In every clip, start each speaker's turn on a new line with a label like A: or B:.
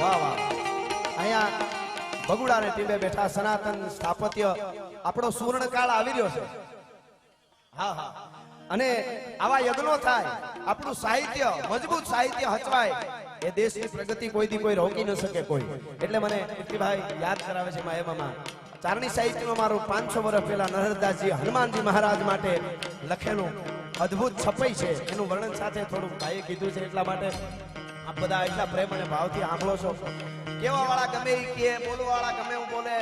A: વાહ વાહ અહીંયા બગુડાને ટીમે બેઠા સનાતન સ્થાપત્ય આપણો સુવર્ણકાળ આવી રહ્યો છે હા હા અને આવા યજ્ઞો થાય આપણું સાહિત્ય મજબૂત સાહિત્ય હચવાય એ દેશની પ્રગતિ કોઈથી કોઈ રોકી ન શકે કોઈ એટલે મને કીર્તિભાઈ યાદ કરાવે છે માયમામાં ચારણી સાહિત્યમાં મારું 500 વર્ષ પહેલા નરહરદાસજી હનુમાનજી મહારાજ માટે લખેલું અદ્ભુત છપાઈ છે એનું વર્ણન સાથે થોડું ભાઈએ કીધું છે એટલા માટે આપ બધા એટલા પ્રેમ અને ભાવથી સાંભળો છો કેવા વાળા ગમે એ કે બોલવા વાળા ગમે એવું બોલે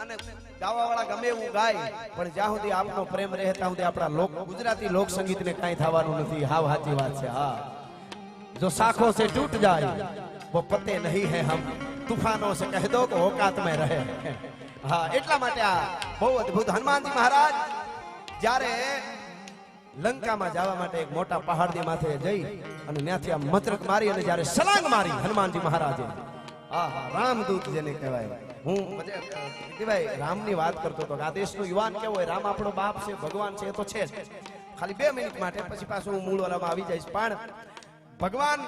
A: અને ગાવા વાળા ગમે એવું ગાય પણ જ્યાં સુધી આપનો પ્રેમ રહે ત્યાં સુધી આપણા લોક ગુજરાતી લોક સંગીતને કાંઈ થવાનું નથી હાવ સાચી વાત છે હા जो साखों से टूट जाए वो पते नहीं है हम तूफानों से कह दो कि औकात में रहे हाँ એટલા માટે આ બહુ અદ્ભુત હનુમાનજી મહારાજ જ્યારે લંકામાં જવા માટે એક મોટા પહાડની માથે જઈ અને ત્યાંથી આ મતરક મારી અને જ્યારે સલાંગ મારી હનુમાનજી મહારાજે આહા રામદૂત જેને કહેવાય હું કહેવાય રામની વાત કરતો હતો આ દેશનો યુવાન કેવો હોય રામ આપણો બાપ છે ભગવાન છે એ તો છે જ ખાલી 2 મિનિટ માટે પછી પાછું હું મૂળ વાળામાં આવી જઈશ પણ ભગવાન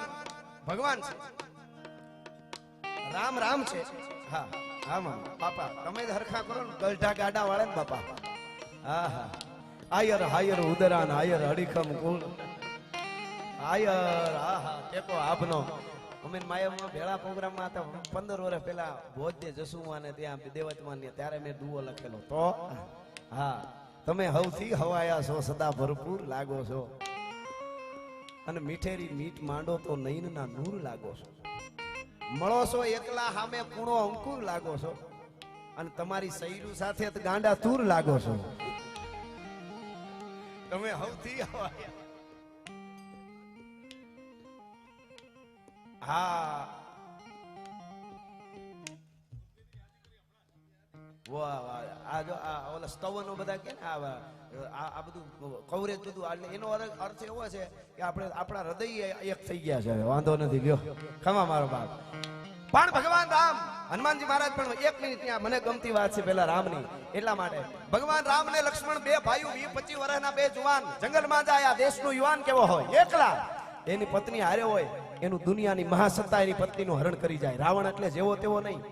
A: ભગવાન છે રામ રામ છે હા હા બાપા તમે જ હરખા કરો ને ગલઢા ગાડા વાળા ને બાપા હા હા આયર હાયર ઉદરાન આયર અડીખમ કુળ આયર હા હા ટેકો આપનો અમે માયામાં ભેળા પ્રોગ્રામમાં હતા 15 વર્ષ પહેલા ભોજે જસુમાને ત્યાં દેવતમાન ત્યારે મેં દુઓ લખેલો તો હા તમે હવથી હવાયા છો સદા ભરપૂર લાગો છો અને મીઠેરી મીઠ માંડો તો નયનના નૂર લાગો છો મળો છો એકલા સામે કૂણો અંકુર લાગો છો અને તમારી સૈરું સાથે ગાંડા તૂર લાગો છો તમે હવથી હવાયા હા વાહ વાહ આ જો આ ઓલા સ્તવનો બધા કે ને આ બધું કવરેજ બધું એનો અર્થ એવો છે કે આપણે આપણા હૃદય એક થઈ ગયા છે વાંધો નથી લ્યો ખમા મારો બાપ પણ ભગવાન રામ હનુમાનજી મહારાજ પણ 1 મિનિટ ત્યાં મને ગમતી વાત છે પેલા રામની એટલા માટે ભગવાન રામ ને લક્ષ્મણ 2 ભાઈઓ 20-25 વર્ષના 2 જુવાન જંગલમાં જાય દેશનો યુવાન કેવો હોય એકલા એની પત્ની હારે હોય એનું દુનિયાની મહાસત્તા એની પત્નીનું હરણ કરી જાય રાવણ એટલે જેવો તેવો નહીં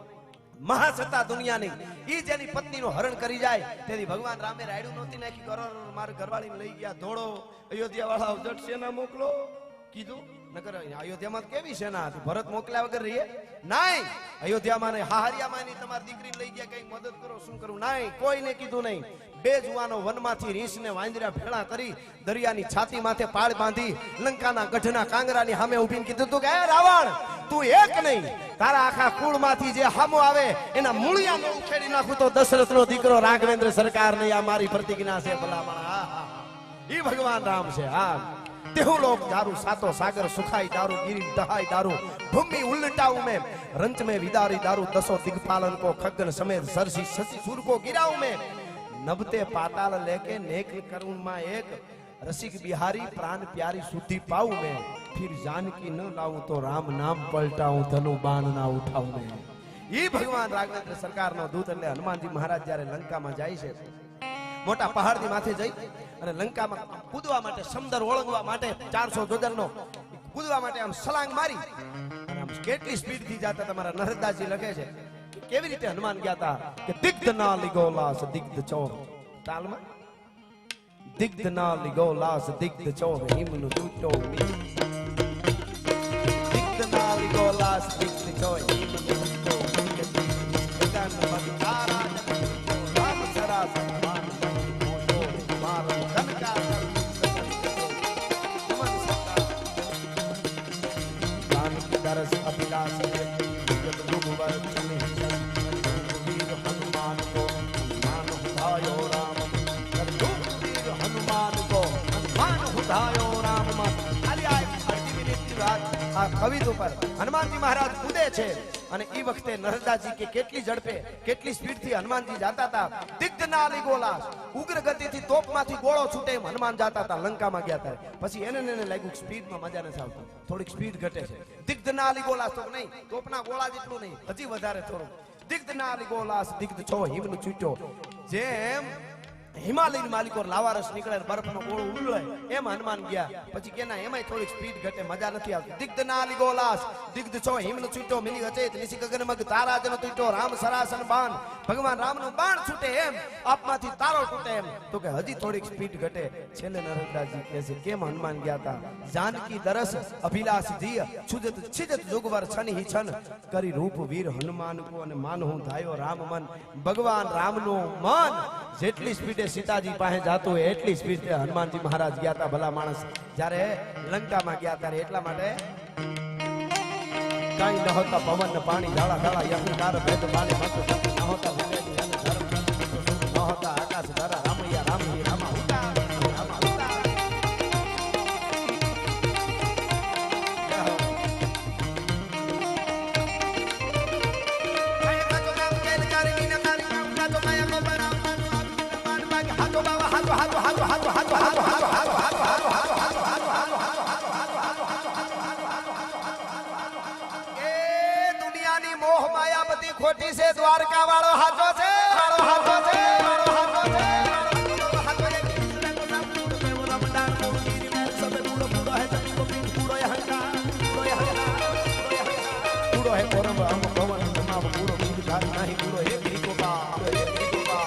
A: મહાસત્તા દુનિયાની ઈ જેની પત્નીનું હરણ કરી જાય તેથી ભગવાન રામે રાયડું નહોતી નાખી કરોડ માર ઘરવાળીને લઈ ગયા ધોળો અયોધ્યા વાળા અવજટ સેના મોકલો કીધું નકર અયોધ્યામાં કેવી સેના હતી ભરત મોકલ્યા વગર રહીએ નહીં અયોધ્યામાં ને હાહરિયામાં ની તમારી દીકરીને લઈ ગયા કઈ મદદ કરો શું કરું નહીં કોઈને કીધું નહીં 2 જુવાનો વનમાંથી રીંછને વાંદરા ભેળા કરી દરિયાની છાતી માથે પાળ બાંધી લંકાના ગઢના કાંગરાની સામે ઊભીને કીધું તું કે રાવણ તું એક નહીં તારા આખા કુળમાંથી જે હામો આવે એના મૂળિયા નો ઉખેડી નાખું તો દશરથનો દીકરો રાઘવેન્દ્ર સરકાર ને આ મારી પ્રતિજ્ઞા છે ભલામણ હા હા ઈ ભગવાન રામ છે હા તેહું લોક दारू सातो सागर सुखाई दारू गिरी दहाई दारू भूमि उल्टाऊ में रंच में विदारी दारू दसो दिग्पालन को खगन समेत सरसी शशि सूर को गिराऊ में नभते पाताल लेके नेक करुण में एक रसिक बिहारी प्राण प्यारी शुद्धि पाऊ में फिर जानकी न लाऊं तो राम नाम पलटाऊं धनु बाण ना उठाऊं में ये भगवान राघवेंद्र सरकार नो दूत એટલે હનુમાનજી મહારાજ જ્યારે લંકામાં જાય છે મોટા પહાડની માથે જઈ અને લંકામાં કૂદવા માટે સમંદર ઓળંગવા માટે 400 જોજરનો કૂદવા માટે આમ સલાંગ મારી અને આમ કેટલી સ્પીડ થી જાતા તમારા નરહરદાસજી લખે છે કે કેવી રીતે હનુમાન ગયા હતા કે દિગ્ધ ના લીગોલાસ દિગ્ધ ચોર તાલમાં દિગ્ધ ના લીગોલાસ દિગ્ધ ચોર હિમનું તૂટો દિગ્ધ ના લીગોલાસ દિગ્ધ ચોર હિમનું તૂટો ગગન બંધારા રામ સરાસ दरस अभिलाष जगत रघुवर चले वीर हनुमान को मान उठायो राम वीर हनुमान को मान उठायो राम खाली आ 8 મિનિટની વાત આ કવિ ઉપર હનુમાનજી મહારાજ કૂદે છે અને ઈ વખતે નરહરદાસજી કે કેટલી ઝડપે કેટલી સ્પીડ થી હનુમાનજી જાતા હતા દિગ્ધ ના લીગોલાસ ઉગ્ર ગતિથી તોપમાંથી ગોળો છૂટે એમ હનુમાન જાતા હતા લંકામાં ગયા હતા પછી એને લાગ્યું સ્પીડમાં મજા નથી આવતી થોડીક સ્પીડ ઘટે છે દિગ્ધ ના લીગોલાસ તો નહીં તોપના ગોળા જેટલું નહીં હજી વધારે થોડું દિગ્ધ ના લીગોલાસ દિગ્ધ છો હિમનું છૂટ્યો જેમ હિમાલયની માલિકો લાવારસ નીકળે બરફનો ગોળો ઉડળે એમ હનુમાન ગયા પછી કેના એમાંય થોડીક સ્પીડ ઘટે મજા નથી આવતી દિગ્ધ ના લીગોલાસ દિગ્ધ છો હિમન છૂટો મિલી અચેત નિશી ગગન મગ તારા જન તૂટો રામ સરાસન બાણ ભગવાન રામનું બાણ છૂટે એમ આપમાંથી તારો તૂટે એમ તો કે હજી થોડીક સ્પીડ ઘટે છેલ્લે નરકદાસજી કહે છે કેમ હનુમાન ગયા હતા જાનકી દરસ અભિલાષ ધીય છુજત છિજત જોગવર છન હી છન કરી રૂપ વીર હનુમાન કો અને માન હું ધાયો રામ મન ભગવાન રામનું મન જેટલી સ્પીડે સીતાજી પાસે જાતું હોય એટલી સ્પીડે હનુમાનજી મહારાજ ગયા હતા ભલા માણસ જ્યારે લંકામાં ગયા ત્યારે એટલા માટે કાઈ ન હોતા પવન પાણી ઝાડા ઝાડા યહંકાર ભેદ પાણી મત ન હોતા વિવેક જન ધર્મ ન હોતા આકાશ ધરા રામૈયા રામ હી રામા હુતા રામા હુતા ખોટી છે દ્વારકા વાળો હાચો છે વાળો હાચો છે વાળો હાચો છે હાચો છે કૃષ્ણ કો નામ પૂરો पे वो रमदान पूरो गिरी में सब पूरो पूरो है सभी को पीठ पूरो है हंका पूरो है परम हम पवन तमाम पूरो पीठ धारी नहीं पूरो एक ही को बा एक ही को बा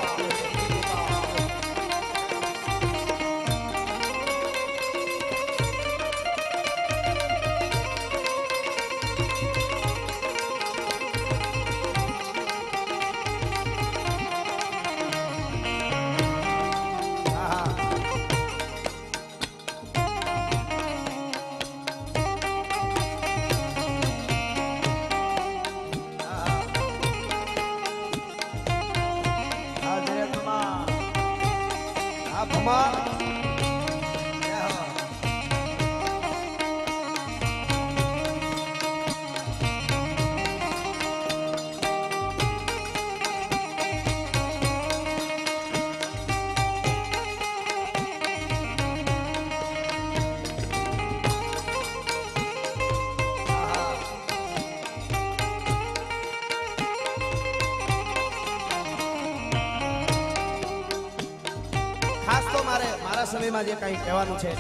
A: સમયમાં જે કંઈ કહેવાનું છે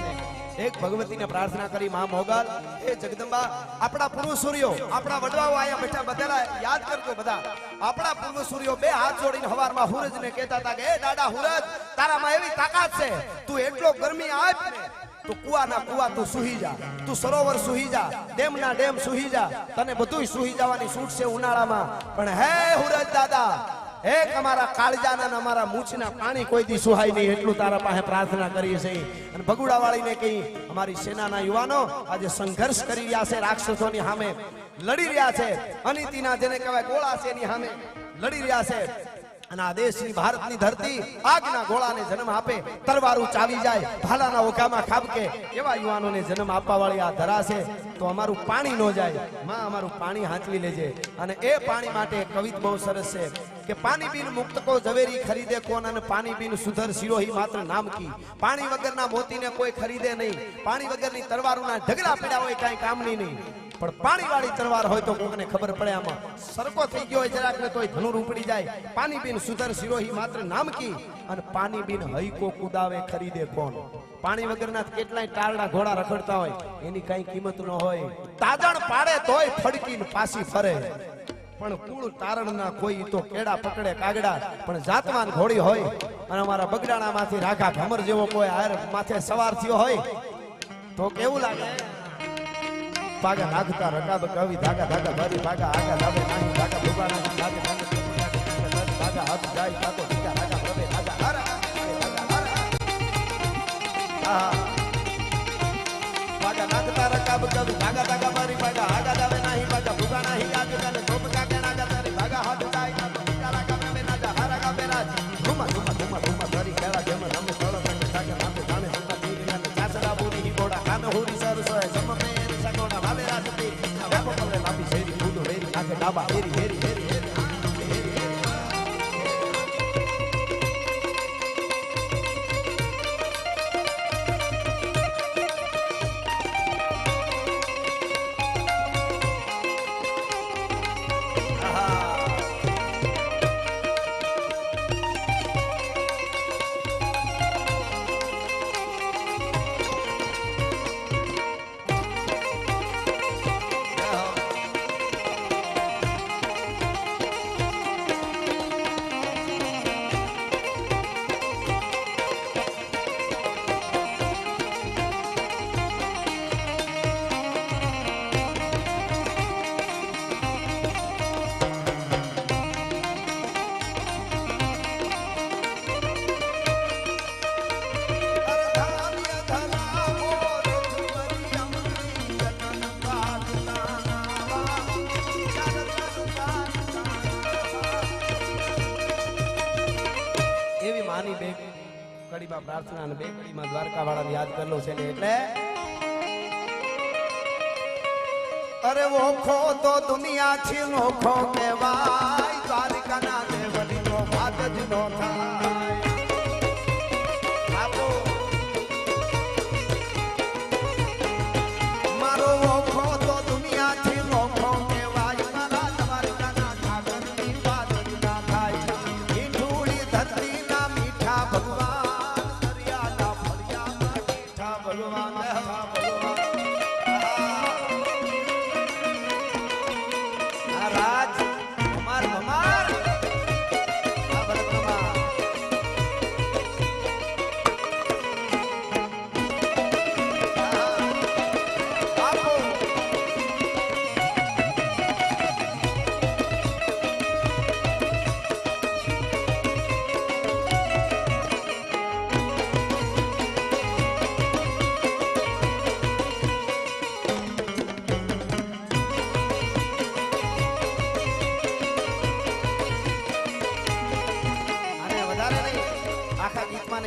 A: એક ભગવતીને પ્રાર્થના કરી મા મોગલ એ જગદંબા આપણા પૂર્વ સૂર્યો આપણા વડવાઓ આયા બેઠા બધા યાદ કરજો બધા આપણા પૂર્વ સૂર્યો બે હાથ જોડીને હવારમાં હુરજને કહેતા હતા કે એ દાદા હુરજ તારામાં એવી તાકાત છે તું એટલો ગરમી આપ ને તું કુવાના કુવા તું સુહી જા તું સરોવર સુહી જા ડેમના ડેમ સુહી જા તને બધુંય સુહી જવાની છૂટ છે ઉનાળામાં પણ હે હુરજ દાદા એક અમારા કાળજાના અને અમારા મૂછના પાણી કોઈ દી સુહાય નહીં એટલું તારા પાસે પ્રાર્થના કરીએ છીએ અને બગુડાવાળીને કહી અમારી સેનાના યુવાનો આજે સંઘર્ષ કરી રહ્યા છે રાક્ષસોની સામે લડી રહ્યા છે અનીતિના જેને કહેવાય ગોળા છે એની સામે લડી રહ્યા છે અને આ દેશની ભારતની ધરતી આગના ગોળાને જન્મ આપે તરવારું ચાવી જાય ભાલાના ઓકામાં ખાબકે એવા યુવાનોને જન્મ આપવા વાળી આ ધરા છે તો અમારું પાણી ન જાય માં અમારું પાણી હાંચવી લેજે અને એ પાણી માટે કવિત બહુ સરસ છે કે પાણી બીન મુક્ત કો ઝવેરી ખરીદે કોણ અને પાણી બીન સુધર સિરોહી માત્ર નામ કી પાણી વગરના મોતીને કોઈ ખરીદે નહીં પાણી વગરની તરવારોના ઢગલા પીડા હોય કાંઈ કામની નહીં પણ પાણી વાળી તલવાર હોય તો કોકને ખબર પડે આમાં સરકો થઈ ગયો હોય જરાક ને તોય ધનુર ઉપડી જાય પાણી બીન સુધર સિરોહી માત્ર નામ કી અને પાણી બીન હઈકો કુદાવે ખરીદે કોણ પાણી વગરના કેટલાય ટાળના ઘોડા રખડતા હોય એની કઈ કિંમત ન હોય તાજણ પાડે તોય ફડકીને પાછી ફરે પણ કુળ તારણના કોઈ તો કેડા પકડે કાગડા પણ જાતવાન ઘોડી હોય અને અમારા બગડાણામાંથી રાઘા ભમર જેવો કોઈ હાર માથે સવાર થયો હોય તો કેવું લાગે પાગા નાગતા રકાબ કવિ ધાગા ધાગા ભરી ભાગા આગા ધાબે નાહી ભાગા ભૂગાના ધાગે ભાગા હાથ જાય કાકો ટીકા રાગા પ્રભે રાગા હરા ભાગા નાગતા રકાબ કવિ ધાગા ધાગા ભરી ભાગા આગા ધાબે નાહી ભાગા ભૂગાના હી આગે કાલે ધોપ કાકે નાગા તારી ભાગા હાથ જાય કાકો ટીકા રાગા પ્રભે નાગા હરા ગાબે રાજ ધુમા ધુમા ધુમા ધુમા ધરી કેળા જેમ રમે તળ સંગ સાગે નામે જાણે હમા તીરી નાને ચાસરા બોરી હી ગોડા કાન હોરી સરસોય જમ મે સગોડા વાલે રાજતી દેખો કલે લાંબી શેરી ફૂલો રેરી નાકે ડાબા હેરી હેરી હેરી બે કડીમાં પ્રાર્થના અને બે કડીમાં દ્વારકા વાળાને યાદ કરેલો છે ને એટલે અરે ઓખો તો દુનિયા છે નોખો કહેવાય દ્વારકાના દેવની નો વાત જ નો થાય આપો મારો ઓખો તો દુનિયા છે નોખો કહેવાય મારા દ્વારકાના ઠાકરની વાત જ ના થાય મીઠુડી ધરતીના મીઠા ભગવાન દરિયાના ફળિયાના મીઠા ભગવાન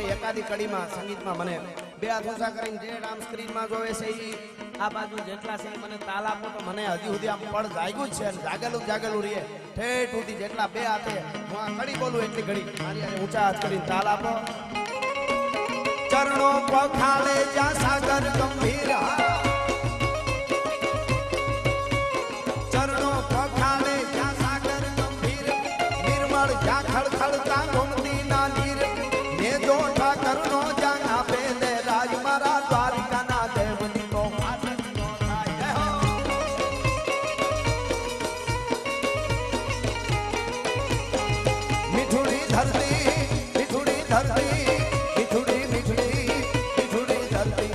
A: એકાદી કડીમાં સંગીતમાં મને બે હાથ ઊંચા કરીને જે આમ સ્ક્રીનમાં જોવે છે એ આ બાજુ જેટલા છે મને તાલ આપો તો મને હજી સુધી આમ પડ જાગ્યું જ છે જાગેલું રહીએ ઠેઠ સુધી જેટલા બે હાથે હું આ કડી બોલું એટલી ઘડી મારી હારે ઊંચા હાથ કરીને તાલ આપો ચરણો પખાળે જ્યાં સાગર ગંભીર ચરણો પખાળે જ્યાં સાગર ગંભીર નિર્મળ જ્યાં ખળખળતા ગોમતી ના નીર ને જો ઠાકરનો જાન આપે દે રાજ મારા દ્વારકાના દેવની તો વાત જ નો થાય મીઠુડી ધરતી મીઠુડી ધરતી મીઠુડી ધરતી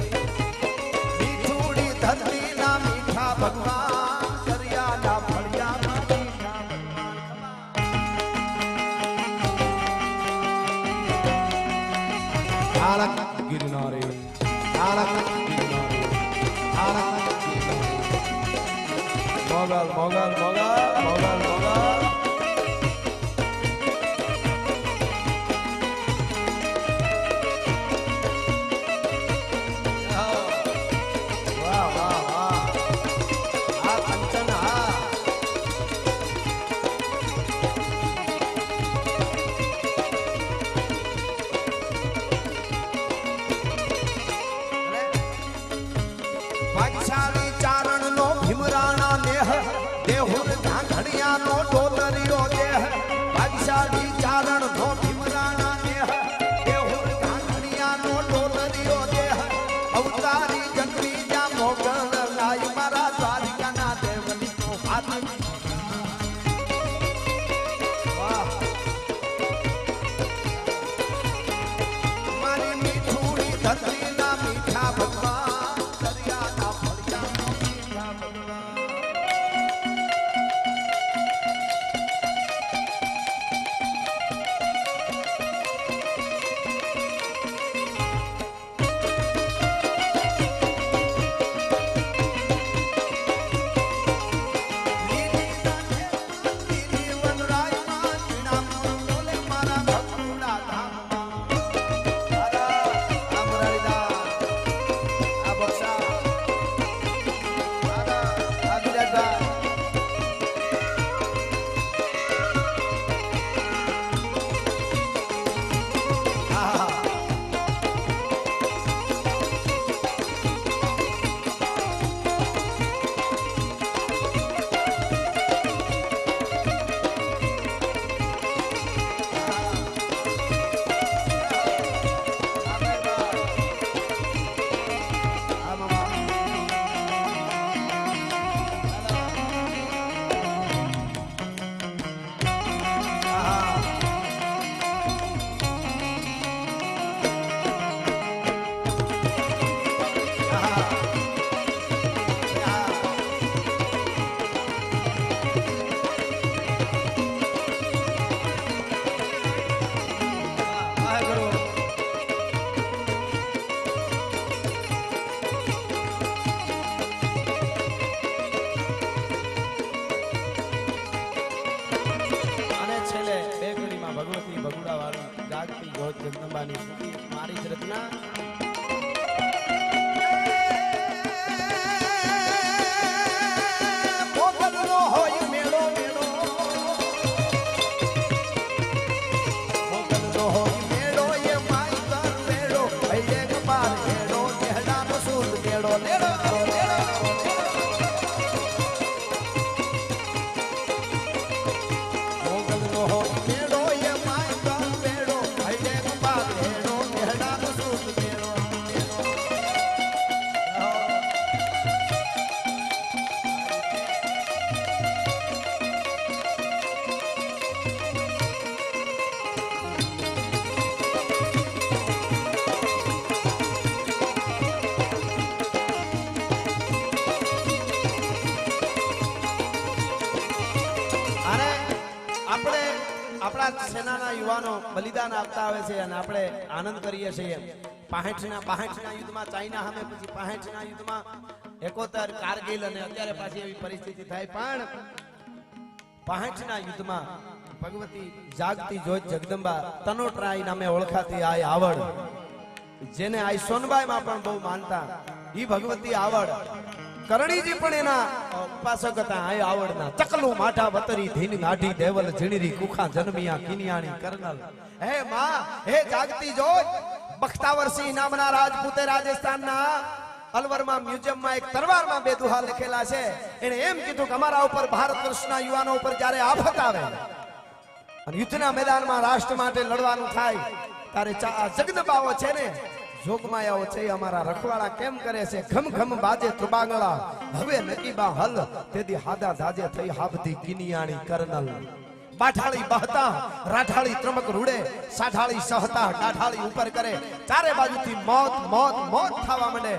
A: મીઠુડી ધરતી ના મીઠા ભગવાન દરિયાના ફળિયામાં મીઠા ભગવાન गिरनारे मोगल मोगल मोगल मोगल मोगल वाह वाह वाह आ कंचन ભાગશાળી ચારણ નો ભીમરાણા દેહ દેહુર ધાંધડિયા નો ડોલરિયો દેહ ભાગશાળી ચારણ નો ભીમરાણા દેહ દેહુર ધાંધડિયા નો ડોલરિયો દેહ અવતારી જગવી જા મોગલ ગાય મારા દ્વારકાના દેવની તો વાત વાહ મારી મીઠુડી ધરતીના મીઠા ભગવાન જગદંબાની મારી જ રચના મોગલનો હોય મેળો મેળો મોગલનો હોય મેળો એ માઈ કર મેળો એક બાર મેળો નેહડાનો સૂટ મેળો લેડો મોગલનો હોય મેળો એ માઈ કર મેળો એક બાર મેળો નેહડાનો સૂટ મેળો આપણે આપણા સેનાના યુવાનો બલિદાન આપતા આવે છે અને આપણે આનંદ કરીએ છીએ 65ના યુદ્ધમાં ચાઇના સામે પછી 65ના યુદ્ધમાં 71 કારગિલ અને અત્યારે પાછી એવી પરિસ્થિતિ થાય પણ 65ના યુદ્ધમાં ભગવતી જાગતી જોત જગદંબા તનોટરાય નામે ઓળખાતી આ આવડ જેને આ સોનબાઈમાં પણ બહુ માનતા ઈ ભગવતી આવડ કરણીજી પણ એના ઉપાસક હતા આ આવડના ચકલું માઠા વતરી ધીન ગાઢી દેવલ ઝીણરી કુખા જન્મિયા કિનિયાણી કરનલ હે માં હે જાગતી જોત બખ્તાવરસિંહ નામના રાજપૂતે રાજસ્થાનના અલવરમાં મ્યુઝિયમમાં એક તરવારમાં બે દુહા લખેલા છે એને એમ કીધું કે અમારા ઉપર ભારત વર્ષના યુવાનો ઉપર જ્યારે આફત આવે અને યુદ્ધના મેદાનમાં રાષ્ટ્ર માટે લડવાનું થાય ત્યારે જગદંબાઓ છે ને જોગમાયાઓ છે અમારા રખવાડા કેમ કરે છે ઘમ ઘમ બાજે ત્રબાંગળા હવે નકીબા હલ તેથી હાદા ધાજે થઈ હાબધી કિનિયાણી કરનલ બાઠાળી બહતા રાઠાળી ત્રમક રૂડે સાઠાળી સહતા ડાઠાળી ઉપર કરે ચારે બાજુથી મોત મોત મોત થવા માંડે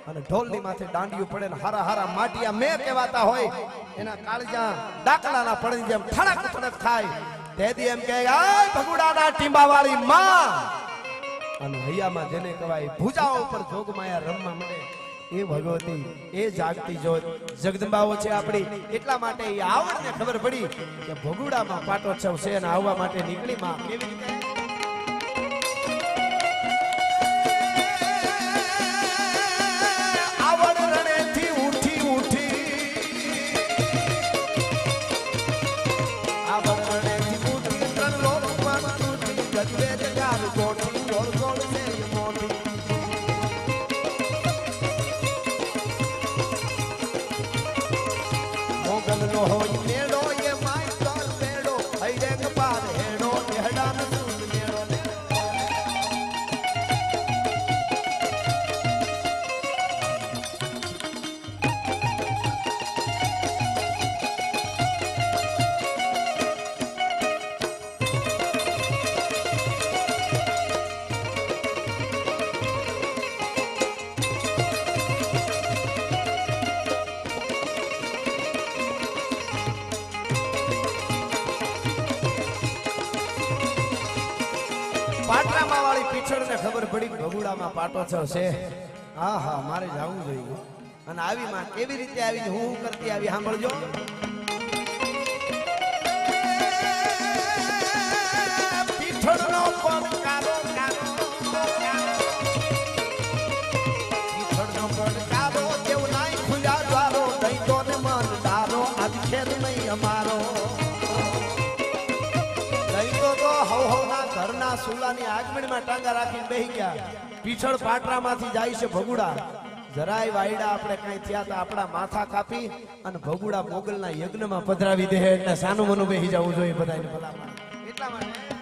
A: અને ઢોલની માથે દાંડિયું પડે ને હારા હારા માટિયા મે કહેવાતા હોય એના કાળજા ડાકલાના પડે જેમ ઠણક ઠણક થાય તેથી એમ કહે આ ભગુડાના ટીંબાવાળી માં અને હૈયામાં જેને કહેવાય ભુજાઓ ઉપર જોગમાયા રમવા મળે એ ભગવતી એ જાગતી જોત જગદંબાઓ છે આપણી એટલા માટે એ આવડને ખબર પડી કે ભગુડામાં પાટોત્સવ છે અને આવવા માટે નીકળી માં કેવી રીતે આવડ રણેથી ઉઠી ઉઠી આવડ રણેથી ઉઠી ત્રણ લોકમાં તૂટી ગજવે જગાર કોઠી મોગલનો હોય મેળો એ માય કર મેળો હૈડેક પાર હેડો નેહડાનો સૂટ મેળો પાટરામાં વાળી પીછળ ને ખબર પડી ભગુડામાં પાટોત્સવ છે હા હા મારે જવું જોઈએ અને આવી માં કેવી રીતે આવી હું કરતી આવી સાંભળજો પીછળનો પડકારો પીછળનો પડકારો કેવું નાઈ ખુલ્યા દ્વારો દઈ તો ને મન તારો આજ ખેર નહીં અમારો ઘરના સુલાની આગમણીમાં ટાંગા રાખીને બેહી ગયા પીછળ પાટરામાંથી જાય છે ભગુડા જરાય વાયડા આપણે કઈ થયા તો આપણા માથા કાપી અને ભગુડા મોગલના યજ્ઞમાં પધરાવી દે એટલે સાનું મનું બેહી જવું જોઈએ બધાને ભલામાં એટલા માટે